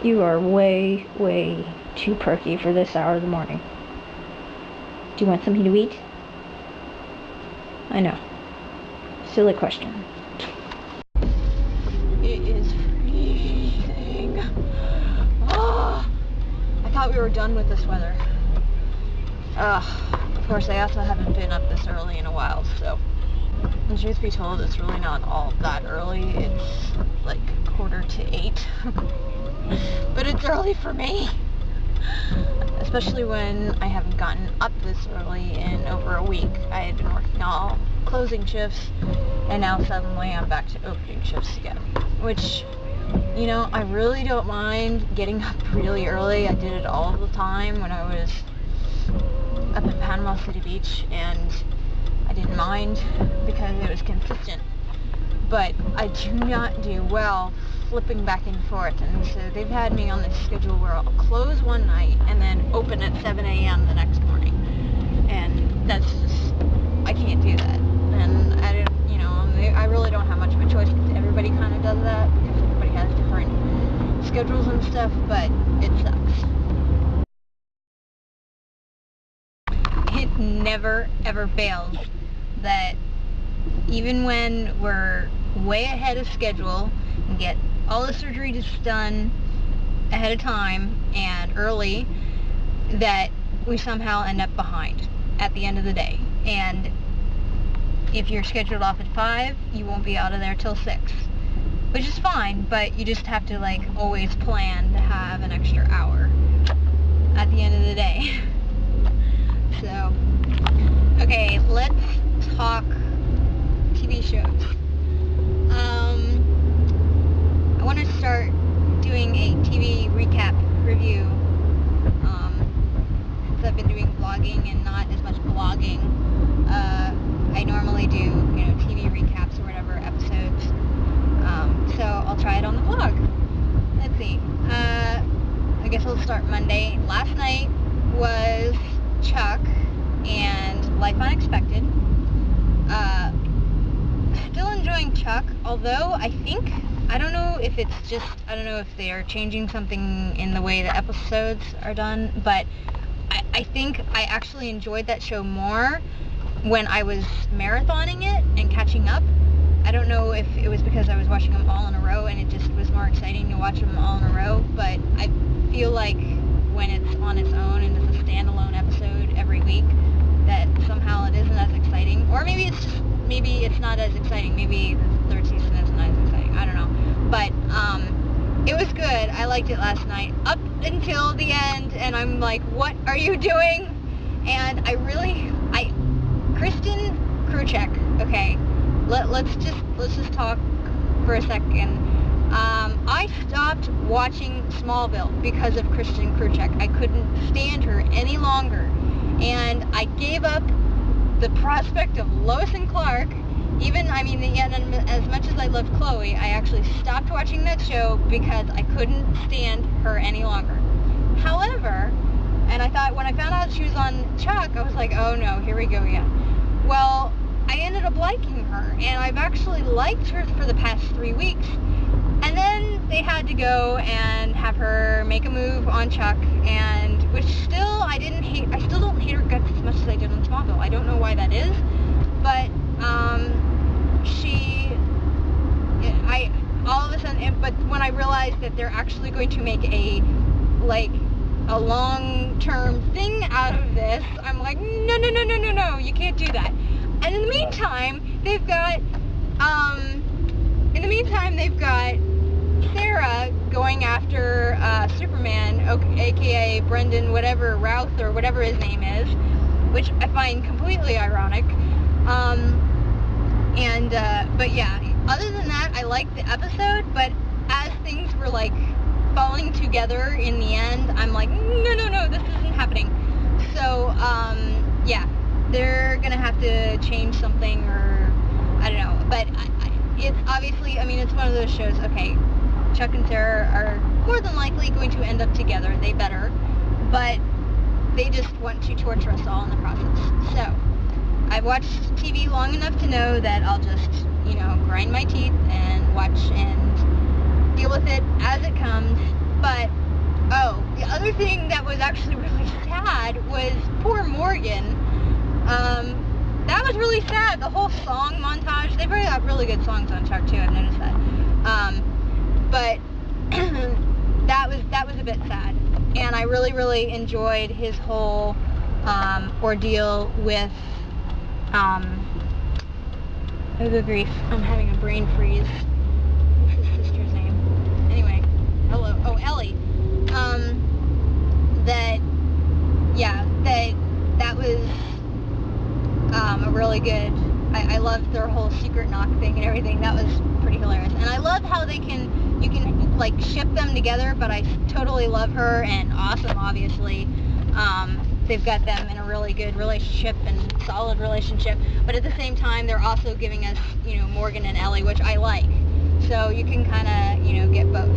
You are way, way too perky for this hour of the morning. Do you want something to eat? I know. Silly question. It is freezing. Oh, I thought we were done with this weather. Of course, I also haven't been up this early in a while, so... And truth be told, it's really not all that early. It's like 7:45. But it's early for me. Especially when I haven't gotten up this early in over a week. I had been working all closing shifts, and now suddenly I'm back to opening shifts again. Which, you know, I really don't mind getting up really early. I did it all the time when I was up in Panama City Beach, and I didn't mind because it was consistent. But I do not do well flipping back and forth, and so they've had me on this schedule where I'll close one night and then open at 7 a.m. the next morning, and that's just, I can't do that. And I don't, you know, I really don't have much of a choice because everybody kind of does that because everybody has different schedules and stuff, but it sucks. It never ever fails that even when we're way ahead of schedule and get all the surgery just done ahead of time and early, that we somehow end up behind at the end of the day. And if you're scheduled off at 5, you won't be out of there till 6, which is fine, but you just have to like always plan to have an extra hour at the end of the day. So, okay, let's talk TV shows. I want to start doing a TV recap review, since I've been doing vlogging and not as much blogging. I normally do, you know, TV recaps or whatever episodes, so I'll try it on the vlog. Let's see, I guess I'll start Monday. Last night was Chuck and Life Unexpected. Still enjoying Chuck, although I don't know if it's just, I don't know if they are changing something in the way the episodes are done, but I think I actually enjoyed that show more when I was marathoning it and catching up. I don't know if it was because I was watching them all in a row and it just was more exciting to watch them all in a row, but I feel like when it's on its own and it's a standalone episode every week, that somehow it isn't as exciting. Or maybe it's just, maybe it's not as exciting. Maybe the third season is not as exciting. I don't know. But it was good. I liked it last night up until the end, and I'm like, what are you doing? And Kristen Kruchek, okay, let's just talk for a second. I stopped watching Smallville because of Kristen Kruchek. I couldn't stand her any longer, and I gave up the prospect of Lois and Clark. Even, I mean, as much as I loved Chloe, I actually stopped watching that show because I couldn't stand her any longer. However, and I thought when I found out she was on Chuck, I was like, oh no, here we go again. Well, I ended up liking her, and I've actually liked her for the past 3 weeks. And then they had to go and have her make a move on Chuck, and which still I still don't hate her guts as much as I did on Smallville. I don't know why that is, but all of a sudden, but when I realized that they're actually going to make a long-term thing out of this, I'm like, no, you can't do that. And in the meantime, they've got Sarah going after Superman, aka Brendan whatever Routh or whatever his name is, which I find completely ironic. But yeah, other than that, I liked the episode, but as things were like falling together in the end, I'm like, no, this isn't happening. So, yeah, they're gonna have to change something, or I don't know, but it's obviously, I mean, it's one of those shows, okay, Chuck and Sarah are more than likely going to end up together, they better, but they just want to torture us all in the process. So, I've watched TV long enough to know that I'll just, you know, grind my teeth and watch and deal with it as it comes, But, oh, the other thing that was actually really sad was poor Morgan. That was really sad. The whole song montage, they've already got really good songs on Shark too, I've noticed that. But that was a bit sad. And I really enjoyed his whole ordeal with, oh good grief, I'm having a brain freeze. What's his sister's name? Anyway, hello, oh, Ellie. That was a really good, I loved their whole secret knock thing and everything. That was pretty hilarious. And I love how you can like ship them together, but I totally love her and Awesome, obviously. They've got them in a really good relationship and solid relationship, but at the same time they're also giving us, Morgan and Ellie, which I like. So you can kind of, get both.